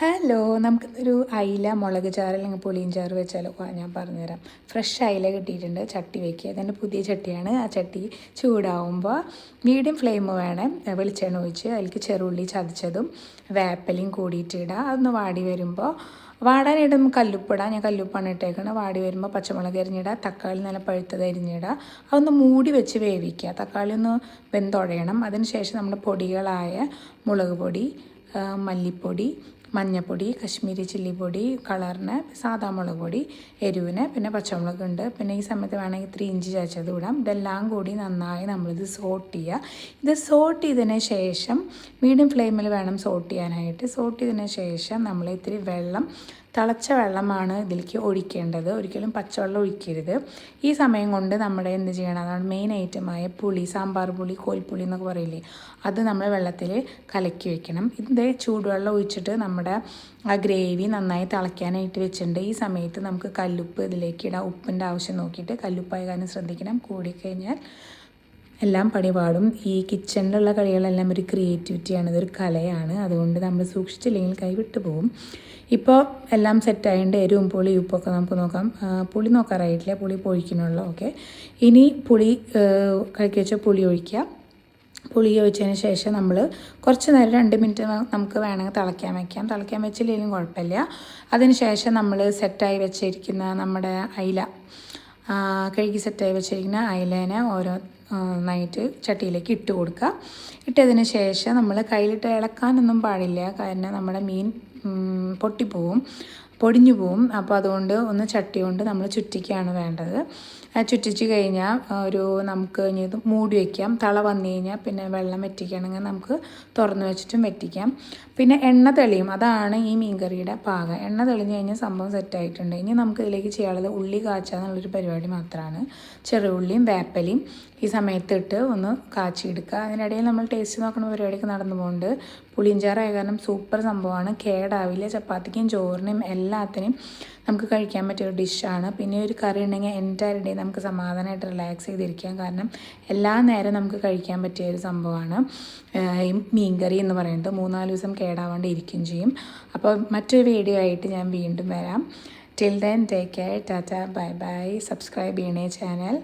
Hello, നമുക്കൊരു അയില മുളക് ചാറ് അല്ലെങ്കിൽ പുളിയും ചാറ് വെച്ചാലോ? ഞാൻ പറഞ്ഞുതരാം. ഫ്രഷ് അയില കിട്ടിയിട്ടുണ്ട്. ചട്ടി വയ്ക്കുക. അതെൻ്റെ പുതിയ ചട്ടിയാണ്. ആ ചട്ടി ചൂടാവുമ്പോൾ മീഡിയം ഫ്ലെയിം വേണം. വെളിച്ചെണ്ണ ഒഴിച്ച് അതിലേക്ക് ചെറുള്ളി ചതച്ചതും വേപ്പലയും കൂടിയിട്ട് ഇടുക. അതൊന്ന് വാടി വരുമ്പോൾ വാടാനായിട്ട് കല്ലുപ്പിടാം. ഞാൻ കല്ലുപ്പാണ് ഇട്ടേക്കുന്നത്. വാടി വരുമ്പോൾ പച്ചമുളക് അരിഞ്ഞിടുക, തക്കാളി നല്ല പഴുത്തത് അരിഞ്ഞിടുക. അതൊന്ന് മൂടി വെച്ച് വേവിക്കുക. തക്കാളി ഒന്ന് വെന്തുടയണം. അതിന് ശേഷം നമ്മുടെ പൊടികളായ മുളക് പൊടി, മല്ലിപ്പൊടി, മഞ്ഞൾപ്പൊടി, കശ്മീരി ചില്ലി പൊടി, കളറിന് സാദാ മുളക് പൊടി, എരിവിന് പിന്നെ പച്ചമുളക് ഉണ്ട്. പിന്നെ ഈ സമയത്ത് വേണമെങ്കിൽ 3 ഇഞ്ചി ചതച്ചത് ഇടാം. ഇതെല്ലാം കൂടി നന്നായി നമ്മളിത് സോട്ട് ചെയ്യുക. ഇത് സോട്ട് ചെയ്തതിന് ശേഷം മീഡിയം ഫ്ലെയിമിൽ വേണം സോട്ട് ചെയ്യാനായിട്ട്. സോട്ട് ചെയ്തതിന് ശേഷം നമ്മൾ ഇത്തിരി വെള്ളം, തിളച്ച വെള്ളമാണ് ഇതിലേക്ക് ഒഴിക്കേണ്ടത്. ഒരിക്കലും പച്ചവെള്ളം ഒഴിക്കരുത്. ഈ സമയം കൊണ്ട് നമ്മുടെ എന്ത് ചെയ്യണം, അതാണ് മെയിൻ ഐറ്റമായ പുളി, സാമ്പാർ പുളി, കോൽപ്പുളി എന്നൊക്കെ പറയില്ലേ, അത് നമ്മൾ വെള്ളത്തിൽ കലക്കി വെക്കണം. ഇതിൻ്റെ ചൂടുവെള്ളം ഒഴിച്ചിട്ട് നമ്മുടെ ആ ഗ്രേവി നന്നായി തിളയ്ക്കാനായിട്ട് വെച്ചിട്ടുണ്ട്. ഈ സമയത്ത് നമുക്ക് കല്ലുപ്പ് ഇതിലേക്ക് ഇടാം. ഉപ്പിൻ്റെ ആവശ്യം നോക്കിയിട്ട് കല്ലുപ്പായ കാരണം ശ്രദ്ധിക്കണം. കൂടിക്കഴിഞ്ഞാൽ എല്ലാം പണിപാടും. ഈ കിച്ചണിലുള്ള കളികളെല്ലാം ഒരു ക്രിയേറ്റിവിറ്റിയാണ്, ഇതൊരു കലയാണ്. അതുകൊണ്ട് നമ്മൾ സൂക്ഷിച്ചില്ലെങ്കിൽ കൈവിട്ട് പോകും. ഇപ്പോൾ എല്ലാം സെറ്റായതുകൊണ്ട് എരിവും പുളി ഉപ്പൊക്കെ നമുക്ക് നോക്കാം. പുളി നോക്കാറായിട്ടില്ല, പുളി പൊഴിക്കണുള്ളൂ. ഓക്കെ, ഇനി പുളി കലക്കി വെച്ച പുളി ഒഴിക്കുക. പുളി ഒഴിച്ചതിന് ശേഷം നമ്മൾ കുറച്ച് നേരം 2 മിനിറ്റ് നമുക്ക് വേണമെങ്കിൽ തിളയ്ക്കാൻ വയ്ക്കാം. തിളയ്ക്കാൻ വെച്ചില്ലെങ്കിലും കുഴപ്പമില്ല. അതിന് ശേഷം നമ്മൾ സെറ്റായി വെച്ചിരിക്കുന്ന നമ്മുടെ അയില, കഴുകി സെറ്റായി വെച്ചിരിക്കുന്ന അയിലേനെ ഓരോന്നായിട്ട് ചട്ടിയിലേക്ക് ഇട്ട് കൊടുക്കുക. ഇട്ടതിന് ശേഷം നമ്മൾ കയ്യിലിട്ട് ഇളക്കാനൊന്നും പാടില്ല, കാരണം നമ്മുടെ മീൻ പൊടിഞ്ഞു പോവും. അപ്പോൾ അതുകൊണ്ട് ഒന്ന് ചട്ടി കൊണ്ട് നമ്മൾ ചുറ്റിക്കുകയാണ് വേണ്ടത്. ചുറ്റിച്ച് കഴിഞ്ഞാൽ നമുക്ക് ഇനി ഇത് മൂടി വയ്ക്കാം. തള വന്നു കഴിഞ്ഞാൽ പിന്നെ വെള്ളം വറ്റിക്കണമെങ്കിൽ നമുക്ക് തുറന്ന് വെച്ചിട്ടും വറ്റിക്കാം. പിന്നെ എണ്ണ തെളിയും, അതാണ് ഈ മീൻകറിയുടെ പാകം. എണ്ണ തെളിഞ്ഞ് കഴിഞ്ഞാൽ സംഭവം സെറ്റായിട്ടുണ്ട്. ഇനി നമുക്ക് ഇതിലേക്ക് ചെയ്യാനുള്ളത് ഉള്ളി കാച്ചുക എന്നുള്ളൊരു പരിപാടി മാത്രമാണ്. ചെറുള്ളിയും വേപ്പലയും ഈ സമയത്ത് ഇട്ട് ഒന്ന് കാച്ചിയെടുക്കുക. അതിനിടയിൽ നമ്മൾ ടേസ്റ്റ് നോക്കുന്ന പരിപാടിയൊക്കെ നടന്നു പോകുന്നുണ്ട്. പുളിയിഞ്ചാറായ കാരണം സൂപ്പർ സംഭവമാണ്, കേടാവില്ല. ചപ്പാത്തിക്കും ചോറിനും എല്ലാത്തിനും നമുക്ക് കഴിക്കാൻ പറ്റിയൊരു ഡിഷാണ്. പിന്നെ ഒരു കറി ഉണ്ടെങ്കിൽ എൻ്റയർ ഡേ നമുക്ക് സമാധാനമായിട്ട് റിലാക്സ് ചെയ്തിരിക്കാം, കാരണം എല്ലാ നേരം നമുക്ക് കഴിക്കാൻ പറ്റിയ ഒരു സംഭവമാണ് ഈ മീൻകറി എന്ന് പറയുന്നത്. 3-4 ദിവസം കേടാവാണ്ട് ഇരിക്കുകയും ചെയ്യും. അപ്പോൾ മറ്റൊരു വീഡിയോ ആയിട്ട് ഞാൻ വീണ്ടും വരാം. Till then take care, Tata, bye bye. Subscribe ചെയ്യണേ ചാനൽ.